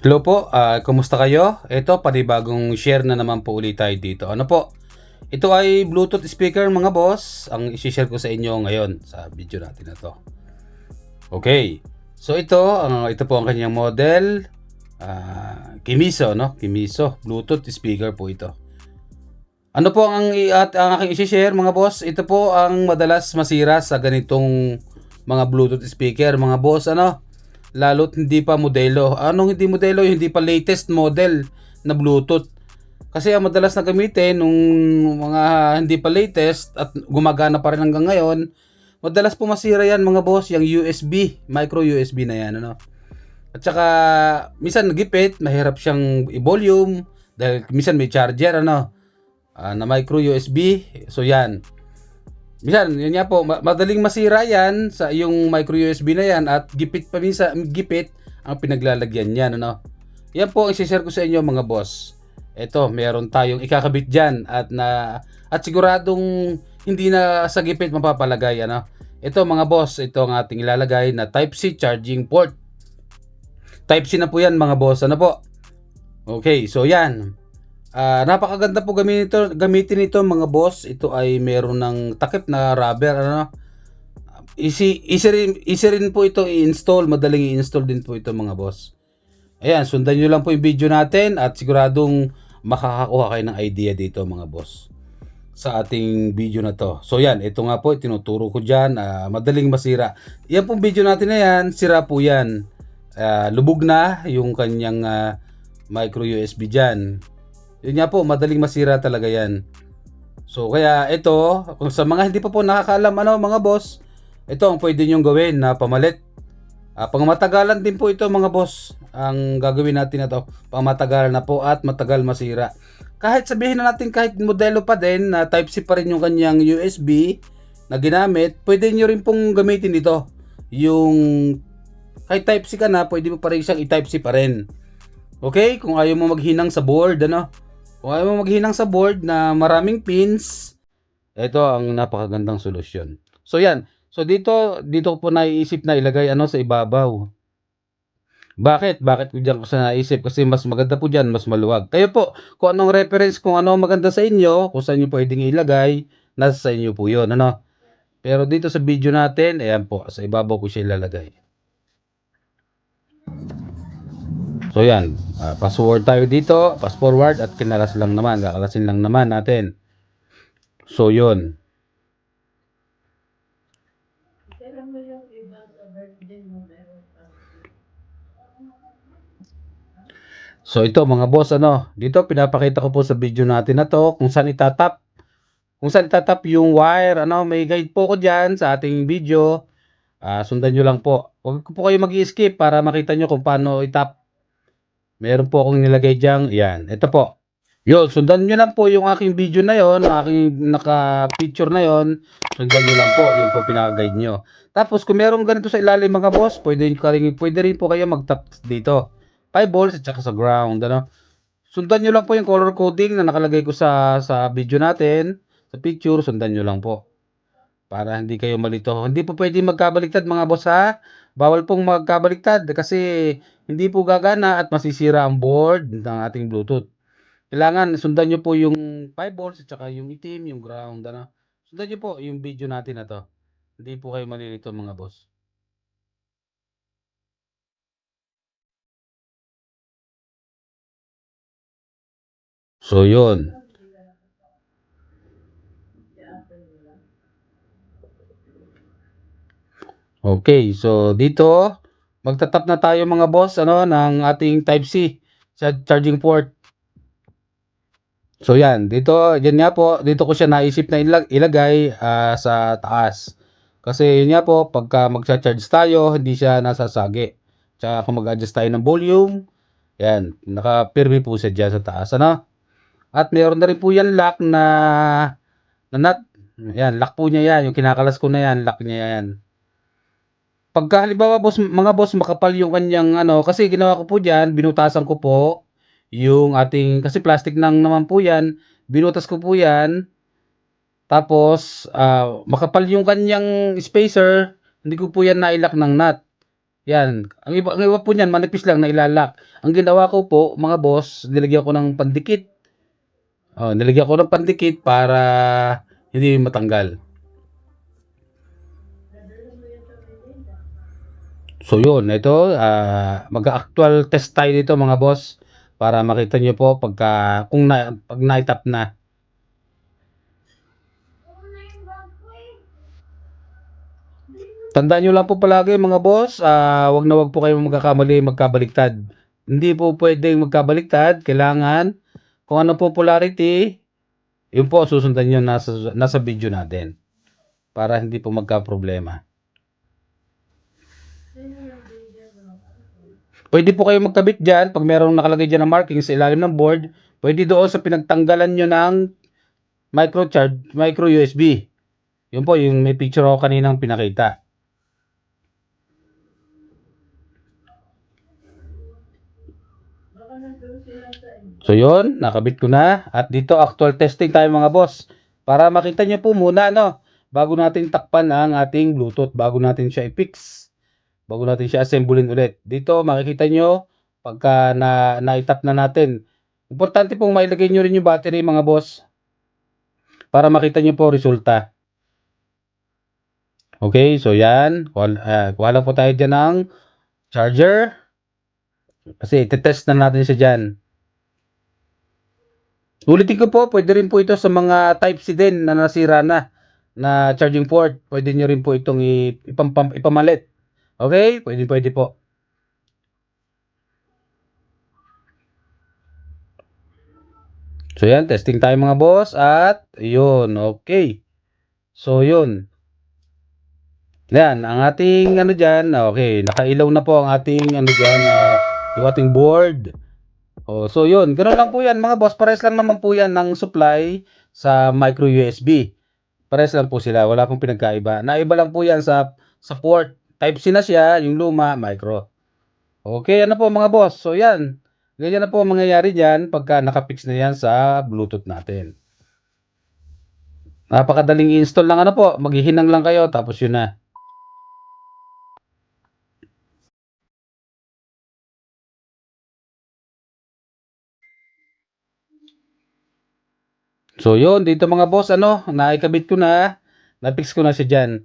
Hello po, kumusta kayo? Ito, panibagong share na naman po ulit tayo dito. Ano po? Ito ay Bluetooth speaker mga boss, ang isi-share ko sa inyo ngayon sa video natin na to. Okay, so ito po ang kanyang model, Kimiso, no? Kimiso, Bluetooth speaker po ito. Ano po ang aking isi-share mga boss? Ito po ang madalas masira sa ganitong mga Bluetooth speaker mga boss, ano? Lalo't hindi pa modelo. Anong hindi modelo? Hindi pa latest model na Bluetooth. Kasi ang madalas na gamitin nung mga hindi pa latest at gumagana pa rin hanggang ngayon, madalas po masira yan mga boss, yung USB, micro USB na yan, ano. At saka minsan nagipit, mahirap siyang i-volume dahil minsan may charger, ano, na micro USB. So yan. Minsan, yun nga po, madaling masira yan sa yung micro USB na yan at gipit pa minsan, gipit ang pinaglalagyan niyan, ano. Yan po ang i-share ko sa inyo mga boss. Ito, meron tayong ikakabit diyan at siguradong hindi na sa gipit mapapalagay, ano. Ito mga boss, ito ang ating ilalagay na Type-C charging port. Type-C na po yan mga boss, ano po. Okay, so yan. Napakaganda po gamitin ito mga boss. Ito ay meron ng takip na rubber, ano. Easy rin po ito i-install, madaling i-install din po ito mga boss. Ayan, sundan nyo lang po yung video natin at siguradong makakakuha kayo ng idea dito mga boss sa ating video na to. So yan, ito nga po, tinuturo ko dyan, madaling masira. Yan pong video natin na yan, sira po yan. Lubog na yung kanyang micro USB dyan. Yun nga po, madaling masira talaga yan. So kaya ito, kung sa mga hindi pa po nakakaalam ano mga boss, ito ang pwede nyong gawin na pamalit. Pangmatagalan din po ito mga boss. Ang gagawin natin na to, pangmatagalan na po at matagal masira. Kahit sabihin na natin kahit modelo pa din na Type-C pa rin yung kanyang USB na ginamit, pwede nyo rin pong gamitin ito. Yung kahit Type-C ka na, pwede mo pa rin siyang i-Type-C pa rin. Okay? Kung ayaw mo maghinang sa board, ano? Kung ayaw mo maghinang sa board na maraming pins, ito ang napakagandang solusyon. So yan. So dito ko po naiisip na ilagay ano sa ibabaw. Bakit? Bakit ko diyan ko sa naisip? Kasi mas maganda po diyan, mas maluwag. Kayo po, kung anong reference, kung ano ang maganda sa inyo, kung saan niyo pwedeng ilagay, nasa sa inyo po 'yon, ano? Pero dito sa video natin, ayan po, sa ibabaw ko siya ilalagay. So yan, fast forward tayo dito, fast forward at kinalas lang naman, kakalasin lang naman natin. So yun. So ito mga boss, ano, dito pinapakita ko po sa video natin na to kung saan itatap. Kung saan itatap yung wire, ano, may guide po ko diyan sa ating video. Sundan nyo lang po. Huwag po kayo mag-i-skip para makita nyo kung paano itap. Meron po akong nilagay diyan. Yan, ito po. Yun, sundan nyo lang po yung aking video na yon, aking naka-picture na yon. Sundan nyo lang po, yun po pinaka-guide nyo. Tapos kung meron ganito sa ilalim mga boss, pwede rin po kayo mag-tap dito. 5 volts at saka sa ground, ano. Sundan nyo lang po yung color coding na nakalagay ko sa video natin, sa picture, sundan nyo lang po. Para hindi kayo malito. Hindi po pwede magkabaliktad mga boss ha. Bawal pong magkabaliktad kasi hindi po gagana at masisira ang board ng ating Bluetooth. Kailangan sundan nyo po yung 5 volts at saka yung itim, yung ground, ano. Sundan nyo po yung video natin na to. Hindi po kayo malilito mga boss. So yun. Okay, so dito magtatap na tayo mga boss ano ng ating Type-C sa charging port. So yan, yan nga po, dito ko siya naisip na ilagay sa taas. Kasi yun nga po, pagka magcha-charge tayo, hindi siya nasasagi. Tsaka kung mag-adjust tayo ng volume, yan, nakapirmi po siya dyan sa taas, ano? At meron na rin po yan lock na nut. Yan, lock po niya yan, yung kinakalas ko na yan, lock niya yan. Pagka halimbawa boss, mga boss, makapal yung kanyang ano, kasi ginawa ko po diyan, binutasan ko po yung ating kasi plastic lang naman po 'yan. Binutas ko po 'yan. Tapos makapal yung kanyang spacer, hindi ko po 'yan nailak ng nut. Yan. Ang iba po niyan manipis lang na ilalak. Ang ginawa ko po mga boss, nilagyan ko ng pandikit. Oh, nilagyan ko ng pandikit para hindi matanggal. So yun, ito mag-actual test tayo dito mga boss para makita niyo po pag na-tap na. Tandaan niyo lang po palagi mga boss, wag po kayong magkabaliktad. Hindi po pwedeng magkabaliktad, kailangan kung ano po polarity, yun po susundan niyo nasa video natin para hindi po magka-problema. Pwede po kayong magkabit diyan pag merong nakalagay diyan na marking sa ilalim ng board, pwede doon sa pinagtanggalan niyo ng micro USB. Yun po yung may picture ako kaninang pinakita. So yun, nakabit ko na. At dito actual testing tayo mga boss. Para makita nyo po muna bago natin takpan ang ating Bluetooth, bago natin siya i-fix, bago natin siya assemblein ulit. Dito makikita nyo pagka na-tap na natin. Importante pong mailagay nyo rin yung battery mga boss para makita nyo po resulta. Okay, so yan. Kuha lang po tayo dyan ng charger. Kasi iti-test na natin siya dyan. Ulitin ko po, pwede rin po ito sa mga Type-C din na nasira na charging port. Pwede nyo rin po itong ipamalit. Okay? Pwede po. So yan, testing tayo mga boss. At yun, okay. So yun. Yan, ang ating dyan. Okay, nakailaw na po ang ating dyan. Yung ating board. Oh, so yun, ganoon lang po yan mga boss. Pares lang naman po yan ng supply sa micro USB. Pares lang po sila, wala pong pinagkaiba. Naiba lang po yan sa port. Type-C na siya, yung luma, micro. Okay, ano po mga boss? So yan, ganyan na po ang mangyayari dyan pagka nakapix na yan sa Bluetooth natin. Napakadaling i-install lang po, maghihinang lang kayo tapos yun na. So yun, dito mga boss, naikabit ko na, na-fix ko na siya dyan.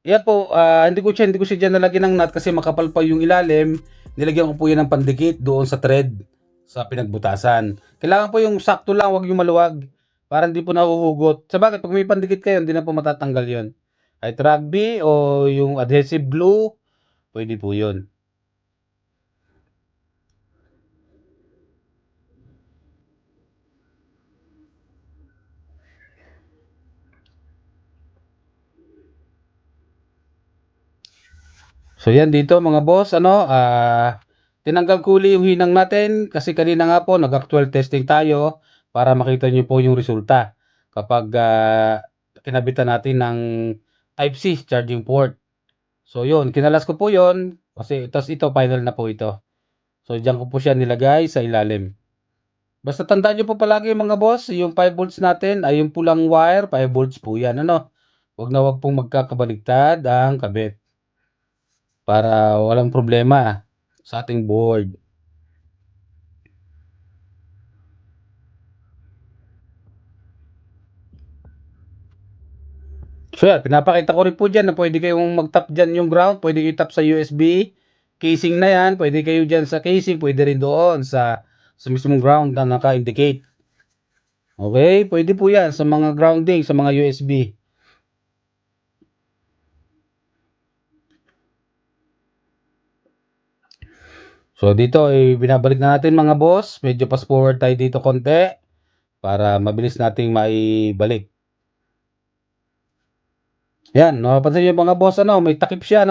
Yan po, hindi ko siya dyan nalagyan ng nut kasi makapal pa yung ilalim. Nilagyan ko po yan ng pandikit doon sa thread sa pinagbutasan. Kailangan po yung sakto lang, wag yung maluwag para hindi po nahuhugot. Sa bagay, pag may pandikit kayo, hindi na po matatanggal yon. Kahit rugby o yung adhesive glue, pwede po yun. So yan dito mga boss, tinanggal ko uli yung hinang natin kasi kanina nga po nag-actual testing tayo para makita niyo po yung resulta kapag kinabitan natin ng Type-C charging port. So yun, kinalas ko po yun kasi ito final na po ito. So diyan ko po siya nilagay sa ilalim. Basta tandaan niyo po palagi mga boss, yung 5 volts natin ay yung pulang wire, 5 volts po yan. Wag pong magkakabaligtad ang kabit para walang problema sa ating board. So yan, pinapakita ko rin po dyan na pwede kayong mag-tap dyan yung ground, pwede kayo tap sa USB, casing na yan, pwede kayo dyan sa casing, pwede rin doon sa mismong ground na naka-indicate. Okay, pwede po yan sa mga grounding, sa mga USB. So dito ay binabalik na natin mga boss, medyo fast forward tayo dito konti para mabilis nating maibalik. Yan, napapansin niyo mga boss, may takip siya,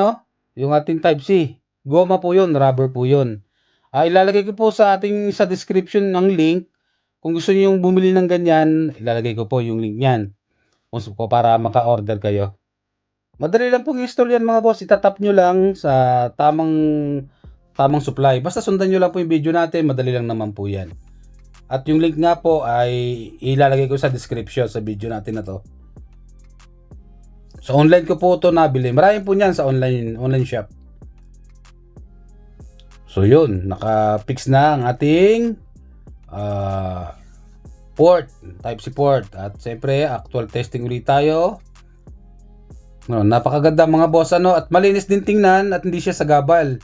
yung ating Type-C. Goma po yun, rubber po yun. Ilalagay ko po sa description ng link. Kung gusto niyo yung bumili ng ganyan, ilalagay ko po yung link niyan. Kung para maka-order kayo. Madali lang pong install yan mga boss. Itatap nyo lang sa tamang supply. Basta sundan nyo lang po yung video natin. Madali lang naman po yan. At yung link nga po ay ilalagay ko sa description sa video natin na to. Sa online ko po ito nabili. Marami po niyan sa online shop. So yun, naka-fix na ang ating port, Type-C port. At siyempre, actual testing ulit tayo. No, napakaganda mga boss, at malinis din tingnan at hindi siya sagabal.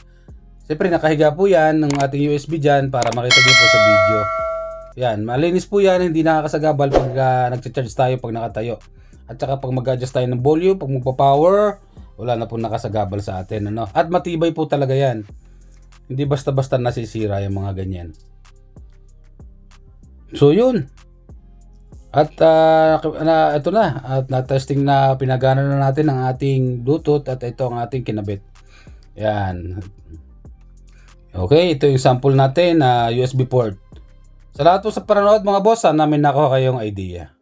Siyempre, nakahiga po yan ng ating USB dyan para makita niyo po sa video. Yan, malinis po yan, hindi nakakasagabal pag nag-charge tayo pag nakatayo. At saka pag mag-adjust tayo ng volume, pag magpa-power, wala na po nakasagabal sa atin. At matibay po talaga yan. Hindi basta-basta nasisira yung mga ganyan. So yun. At ito na. At na-testing na, pinagana na natin ang ating Bluetooth at ito ang ating kinabit. Yan. Okay, ito yung sample natin na USB port. Sa lahat po sa panonood mga boss, sana may nakuha kayong idea.